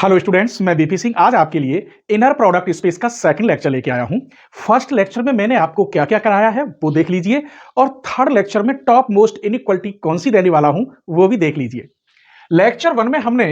Hello students, मैं BP Singh आज आपके लिए इनर प्रोडक्ट स्पेस का सेकंड लेक्चर लेके आया हूं। फर्स्ट लेक्चर में मैंने आपको क्या क्या कराया है वो देख लीजिए, और थर्ड लेक्चर में टॉप मोस्ट इनइक्वालिटी कौन सी देने वाला हूं वो भी देख लीजिए। लेक्चर 1 में हमने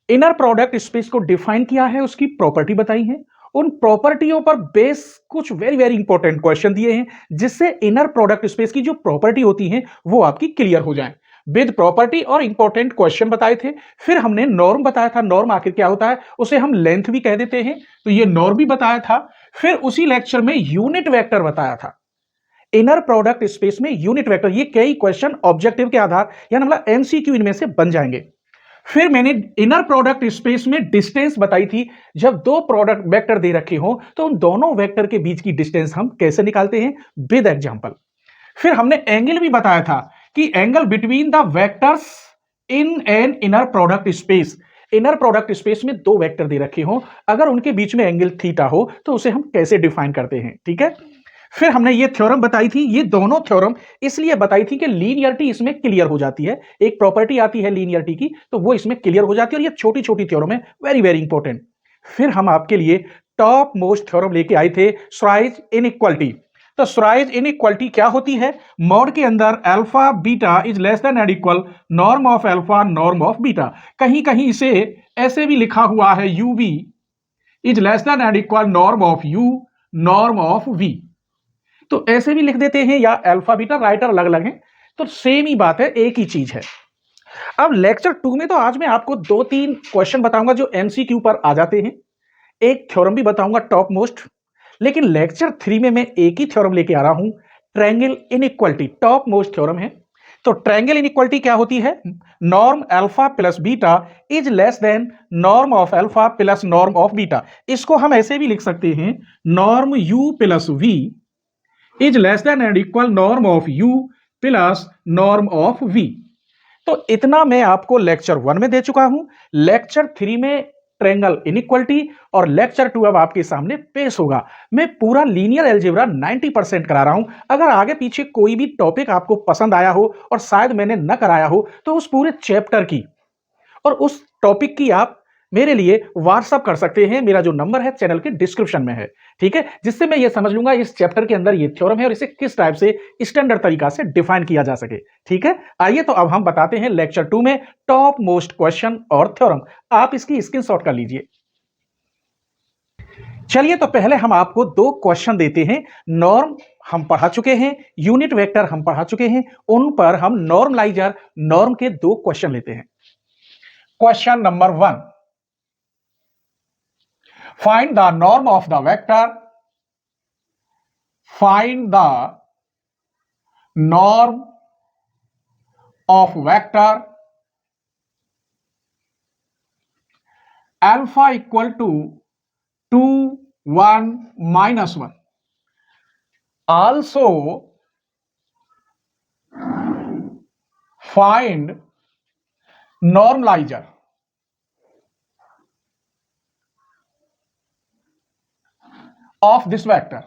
इनर प्रोडक्ट स्पेस को डिफाइन किया है, उसकी प्रॉपर्टी बताई है, उन प्रॉपर्टियों पर बेस कुछ वेरी वेरी इंपॉर्टेंट क्वेश्चन दिए हैं जिससे इनर प्रोडक्ट स्पेस की जो प्रॉपर्टी होती है वो आपकी क्लियर हो जाए। विद प्रॉपर्टी और इंपॉर्टेंट क्वेश्चन बताए थे। फिर हमने नॉर्म बताया था, नॉर्म आखिर क्या होता है, उसे हम लेंथ भी कह देते हैं, तो ये नॉर्म भी बताया था। फिर उसी लेक्चर में यूनिट वेक्टर बताया था। इनर प्रोडक्ट स्पेस में यूनिट वेक्टर, ये कई क्वेश्चन ऑब्जेक्टिव के आधार या मतलब एमसीक्यू इनमें से बन जाएंगे। फिर मैंने इनर प्रोडक्ट स्पेस में डिस्टेंस बताई थी। जब दो प्रोडक्ट वेक्टर दे रखे हो तो उन दोनों वेक्टर के बीच की डिस्टेंस हम कैसे निकालते हैं, विद एग्जांपल। फिर हमने एंगल भी बताया था कि angle between the vectors in an inner product space, inner product space में दो वेक्टर दे रखे हो, अगर उनके बीच में एंगल थीटा हो तो उसे हम कैसे डिफाइन करते हैं, ठीक है। फिर हमने ये थ्योरम बताई थी, ये दोनों थ्योरम इसलिए बताई थी कि लीनियरिटी इसमें क्लियर हो जाती है। एक प्रॉपर्टी आती है लीनियरिटी की, तो वो इसमें क्लियर हो जाती है, और ये छोटी छोटी थ्योरम है, वेरी वेरी इंपॉर्टेंट। फिर हम आपके लिए टॉप मोस्ट थ्योरम लेके आए थे, श्वाइज इनइक्वालिटी। तो श्वाइज इनइक्वालिटी क्या होती है, मॉड के अंदर alpha beta is less than and equal norm of alpha norm of beta. कहीं कहीं इसे ऐसे भी लिखा हुआ है, u b is less than and equal norm of u norm of v. तो ऐसे भी लिख देते हैं, या अल्फा बीटा, राइटर अलग अलग हैं, तो सेम ही बात है, एक ही चीज है। अब लेक्चर 2 में तो आज मैं आपको दो तीन क्वेश्चन बताऊंगा जो एमसीक्यू पर आ जाते हैं, एक थ्योरम भी बताऊंगा टॉप मोस्ट। लेकिन लेक्चर 3 में मैं एक ही थ्योरम लेके आ रहा हूं, triangle inequality, top most theorem है। तो ट्रायंगल इनइक्वालिटी क्या होती है, norm alpha plus beta is less than norm of alpha plus norm of beta. इसको हम ऐसे भी लिख सकते हैं, norm u plus v is less than and equal norm of u plus norm of v. तो इतना मैं आपको लेक्चर 1 में दे चुका हूं। लेक्चर 3 में ट्रायंगल इनइक्वालिटी, और लेक्चर 2 अब आपके सामने पेश होगा। मैं पूरा लीनियर अलजेब्रा 90% करा रहा हूं। अगर आगे पीछे कोई भी टॉपिक आपको पसंद आया हो और शायद मैंने न कराया हो, तो उस पूरे चैप्टर की और उस टॉपिक की आप मेरे लिए व्हाट्सअप कर सकते हैं। मेरा जो नंबर है चैनल के डिस्क्रिप्शन में है, ठीक है, जिससे मैं ये समझ लूंगा इस चैप्टर के अंदर ये थ्योरम है और इसे किस टाइप से स्टैंडर्ड तरीका से डिफाइन किया जा सके, ठीक है। आइए तो अब हम बताते हैं लेक्चर 2 में टॉप मोस्ट क्वेश्चन और थ्योरम। आप इसकी स्क्रीनशॉट कर लीजिए। चलिए तो पहले हम आपको दो क्वेश्चन देते हैं। नॉर्म हम पढ़ा चुके हैं, यूनिट वेक्टर हम पढ़ा चुके हैं, उन पर हम नॉर्मलाइजर नॉर्म के दो क्वेश्चन लेते हैं। Question number 1, find the norm of the vector, find the norm of vector alpha equal to 2 1 minus 1. Also find normalizer of this vector.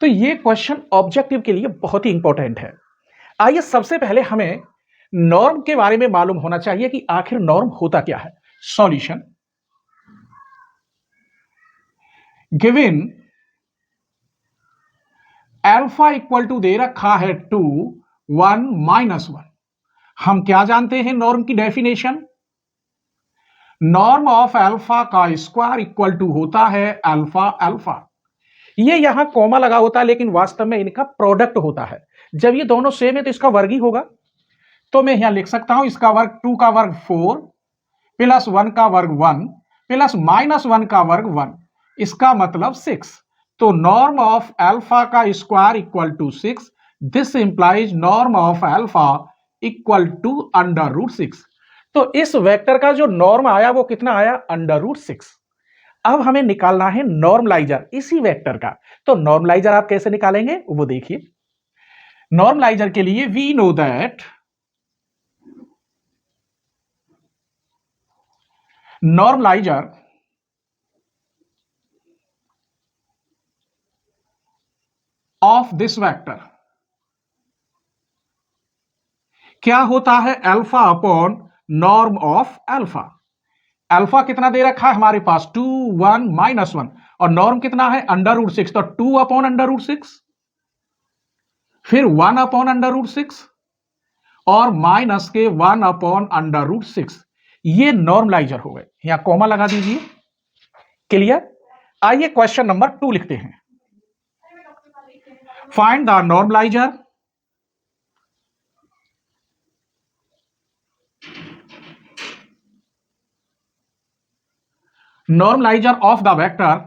तो ये क्वेश्चन ऑब्जेक्टिव के लिए बहुत ही इंपॉर्टेंट है। आइए सबसे पहले हमें नॉर्म के बारे में मालूम होना चाहिए कि आखिर नॉर्म होता क्या है। Solution, given alpha equal to दे रखा है 2 1 माइनस 1। हम क्या जानते हैं नॉर्म की डेफिनेशन, नॉर्म ऑफ अल्फा का स्क्वायर इक्वल टू होता है अल्फा अल्फा। ये यहां कॉमा लगा होता है लेकिन वास्तव में इनका प्रोडक्ट होता है। जब ये दोनों सेम है तो इसका वर्ग ही होगा। तो मैं यहां लिख सकता हूं, इसका वर्ग 2 का वर्ग 4 प्लस 1 का वर्ग 1 प्लस माइनस 1 का वर्ग 1, इसका मतलब 6। तो नॉर्म ऑफ अल्फा का square equal to 6। This implies norm of alpha equal to under root 6। तो इस वेक्टर का जो नॉर्म आया वो कितना आया, अंडर रूट 6। अब हमें निकालना है नॉर्मलाइजर इसी वेक्टर का। तो नॉर्मलाइजर आप कैसे निकालेंगे वो देखिए। नॉर्मलाइजर के लिए we know that normalizer of this vector क्या होता है alpha upon norm of alpha. Alpha कितना दे रखा है हमारे पास 2 1 -1 और नॉर्म कितना है √6 तो 2 अपॉन √6 फिर 1 अपॉन √6 और माइनस के 1 अपॉन √6 ये नॉर्मलाइजर हो गए। यहां कॉमा लगा दीजिए। क्लियर। आइए क्वेश्चन नंबर 2 लिखते हैं। Find the normaliser of the vector.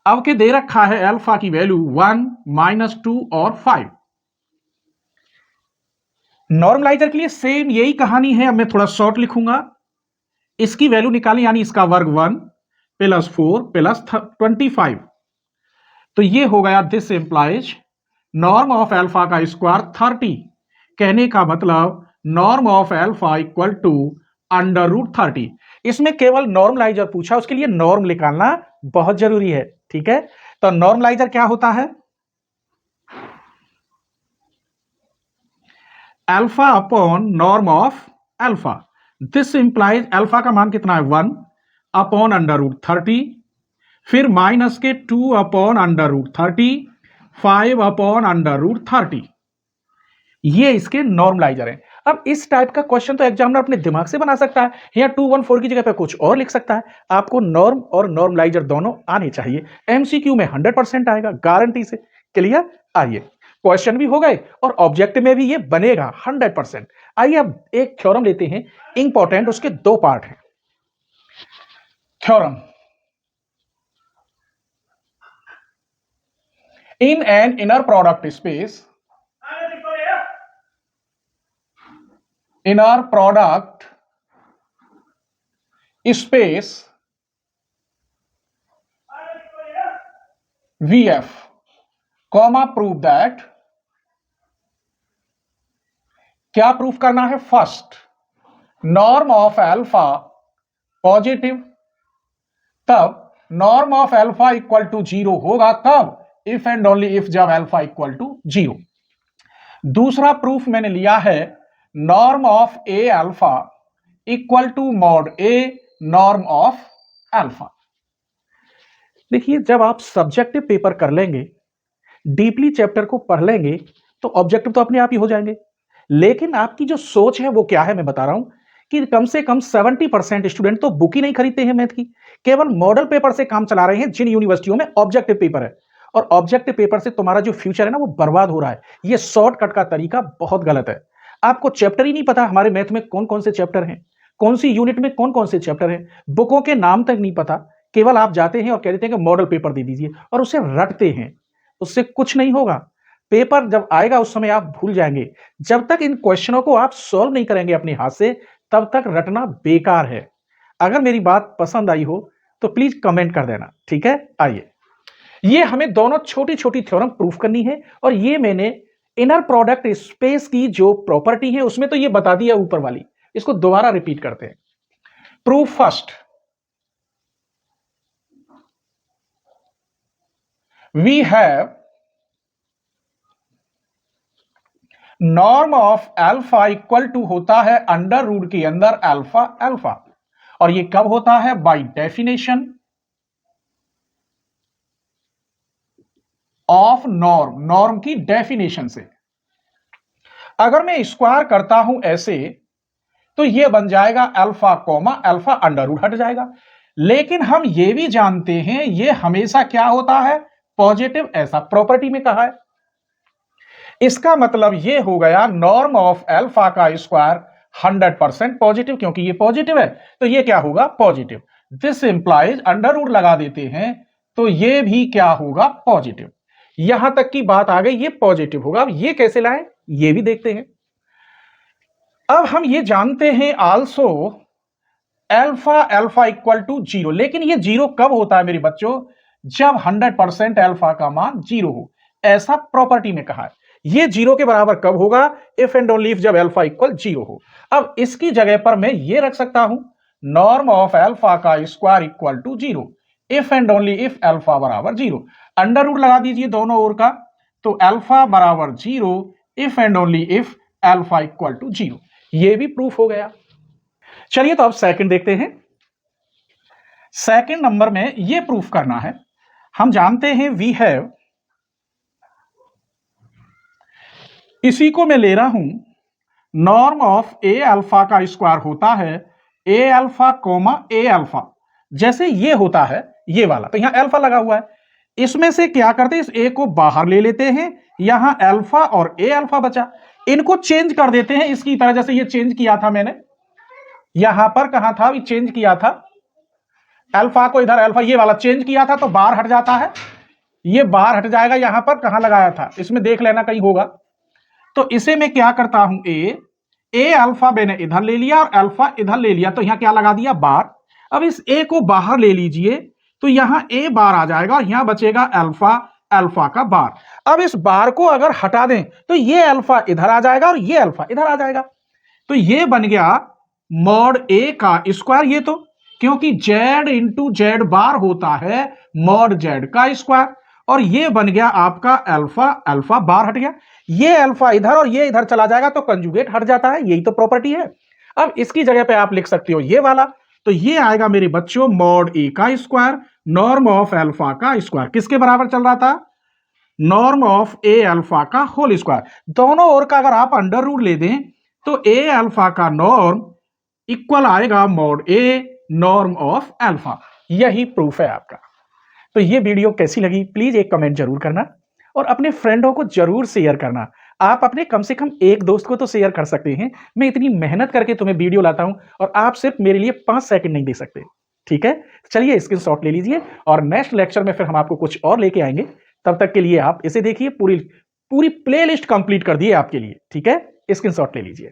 अब के दे रखा है अल्फा की वैल्यू 1 -2 और 5। नॉर्मलाइजर के लिए सेम यही कहानी है। अब मैं थोड़ा शॉर्ट लिखूंगा। इसकी वैल्यू निकालें यानी इसका वर्ग 1 + 4 + 25 तो ये हो गया this implies norm of alpha का स्क्वायर 30। कहने का मतलब norm of alpha equal to √30। इसमें केवल नॉर्मलाइजर पूछा, उसके लिए नॉर्म निकालना बहुत जरूरी है। ठीक है, तो नॉर्मलाइजर क्या होता है alpha upon norm of alpha. This implies alpha का मान कितना है 1 अपॉन √30 फिर माइनस के 2 अपॉन √30 5 अपॉन √30 ये इसके नॉर्मलाइजर हैं। अब इस टाइप का क्वेश्चन तो एग्जामिनर अपने दिमाग से बना सकता है, यहाँ 214 की जगह पे कुछ और लिख सकता है। आपको नॉर्म और नॉर्मलाइजर दोनों आने चाहिए। एमसीक्यू में 100% आएगा गारंटी से। क्लियर। आइए क्वेश्चन भी हो गए और ऑब्जेक्टिव में भी ये बनेगा 100%। आइए अब एक थ्योरम लेते हैं इंपॉर्टेंट, उसके 2 पार्ट हैं। Theorem in an inner product space VF comma prove that क्या प्रूफ करना है first norm of alpha positive तब norm of alpha equal to 0 होगा कब इफ एंड ओनली इफ जब अल्फा इक्वल टू 0। दूसरा प्रूफ मैंने लिया है norm of A alpha equal to mod A norm of alpha. देखिए जब आप सब्जेक्टिव पेपर कर लेंगे, डीपली चैप्टर को पढ़ लेंगे तो ऑब्जेक्टिव तो अपने आप ही हो जाएंगे। लेकिन आपकी जो सोच है वो क्या है मैं बता रहा हूं कि कम से कम 70% स्टूडेंट तो बुक ही नहीं खरीदते हैं मैथ की, केवल मॉडल पेपर से काम चला रहे हैं जिन यूनिवर्सिटियों में ऑब्जेक्टिव पेपर है। और ऑब्जेक्टिव पेपर से तुम्हारा जो फ्यूचर है ना वो बर्बाद हो रहा है। ये शॉर्टकट का तरीका बहुत गलत है। आपको चैप्टर ही नहीं पता हमारे मैथ में कौन कौन से चैप्टर हैं, कौन सी यूनिट में कौन कौन से चैप्टर हैं, बुकों के नाम तक नहीं पता। केवल आप जाते हैं और कह देते हैं कि मॉडल पेपर दे दीजिए और उसे रटते हैं, उससे कुछ नहीं होगा। पेपर जब आएगा उस समय आप भूल जाएंगे। जब तक इन क्वेश्चनों को आप सॉल्व नहीं करेंगे अपने हाथ से तब तक रटना बेकार है। अगर मेरी बात पसंद आई हो तो प्लीज कमेंट कर देना। ठीक है। आइए ये हमें दोनों छोटी छोटी थ्योरम प्रूफ करनी है और ये मैंने इनर प्रोडक्ट स्पेस की जो प्रॉपर्टी है उसमें तो ये बता दिया ऊपर वाली, इसको दोबारा रिपीट करते हैं। Proof first we have norm of alpha equal to होता है अंडर रूट के अंदर अल्फा अल्फा और ये कब होता है by definition of norm, norm की डेफिनेशन से। अगर मैं स्क्वायर करता हूं ऐसे तो ये बन जाएगा alpha comma alpha under root हट जाएगा। लेकिन हम ये भी जानते हैं ये हमेशा क्या होता है पॉजिटिव, ऐसा प्रॉपर्टी में कहा है। इसका मतलब ये हो गया नॉर्म ऑफ अल्फा का स्क्वायर 100% पॉजिटिव, क्योंकि ये पॉजिटिव है तो ये क्या होगा positive. This implies under root लगा देते हैं तो ये भी क्या होगा पॉजिटिव। यहां तक की बात आ गई ये पॉजिटिव होगा। अब ये कैसे लाएं ये भी देखते हैं। अब हम ये जानते हैं also alpha alpha equal to 0, लेकिन ये 0 कब होता है मेरे बच्चों जब 100% अल्फा का मान 0 हो, ऐसा प्रॉपर्टी में कहा है। ये 0 के बराबर कब होगा इफ एंड ओनली इफ जब अल्फा इक्वल 0 हो। अब इसकी जगह पर मैं ये रख सकता हूं नॉर्म ऑफ अल्फा का square equal to 0 if and only if alpha बराबर 0। अंडर रूट लगा दीजिए दोनों ओर का तो अल्फा बराबर 0 if and only if alpha equal to 0। ये भी प्रूफ हो गया। चलिए तो अब सेकंड देखते हैं। सेकंड नंबर में ये प्रूफ करना है, हम जानते हैं वी हैव, इसी को मैं ले रहा हूं, नॉर्म ऑफ ए अल्फा का स्क्वायर होता है ए अल्फा कोमा ए अल्फा। जैसे ये होता है ये वाला, तो यहां अल्फा लगा हुआ है, इसमें से क्या करते हैं, इस ए को बाहर ले लेते हैं, यहां अल्फा और ए अल्फा बचा, इनको चेंज कर देते हैं इसकी तरह। जैसे ये चेंज किया था मैंने, यहां पर कहां था, ये चेंज किया था अल्फा को, इधर अल्फा ये वाला चेंज किया था, तो बाहर हट जाता है, ये बाहर हट जाएगा। यहां पर कहां लगाया था, इसमें देख लेना कहीं होगा। तो इसे मैं क्या करता हूं, ए अल्फा मैंने इधर ले लिया और अल्फा इधर ले लिया, तो यहां क्या लगा दिया, बार। अब इस ए को बाहर ले लीजिए, तो यहां ए बार आ जाएगा और यहां बचेगा अल्फा, अल्फा का बार। अब इस बार को अगर हटा दें तो ये अल्फा इधर आ जाएगा और ये अल्फा इधर आ जाएगा, तो ये बन गया मॉड ए का स्क्वायर। ये तो क्योंकि जेड इंटू जेड बार होता है मॉड जेड का स्क्वायर, और ये बन गया आपका अल्फा, अल्फा बार हट गया, ये अल्फा इधर और ये इधर चला जाएगा, तो कंजुगेट हट जाता है, यही तो प्रॉपर्टी है। अब इसकी जगह पे आप लिख सकते हो ये वाला, तो ये आएगा मेरे बच्चों मॉड ए का स्क्वायर नॉर्म ऑफ अल्फा का स्क्वायर। किसके बराबर चल रहा था, नॉर्म ऑफ ए अल्फा का होल स्क्वायर। दोनों ओर का अगर आप अंडर रूट ले दें तो ए अल्फा का नॉर्म इक्वल आएगा mod A norm of alpha. यही प्रूफ है आपका। तो ये वीडियो कैसी लगी प्लीज एक कमेंट जरूर करना और अपने फ्रेंडों को जरूर शेयर करना। आप अपने कम से कम एक दोस्त को तो शेयर कर सकते हैं। मैं इतनी मेहनत करके तुम्हें वीडियो लाता हूं और आप सिर्फ मेरे लिए 5 सेकंड नहीं दे सकते। ठीक है, चलिए स्क्रीनशॉट ले लीजिए और नेक्स्ट लेक्चर में फिर हम आपको कुछ और लेके आएंगे। तब तक के लिए आप इसे देखिए, पूरी प्लेलिस्ट कंप्लीट कर दी है आपके लिए। ठीक है, स्क्रीनशॉट ले लीजिए।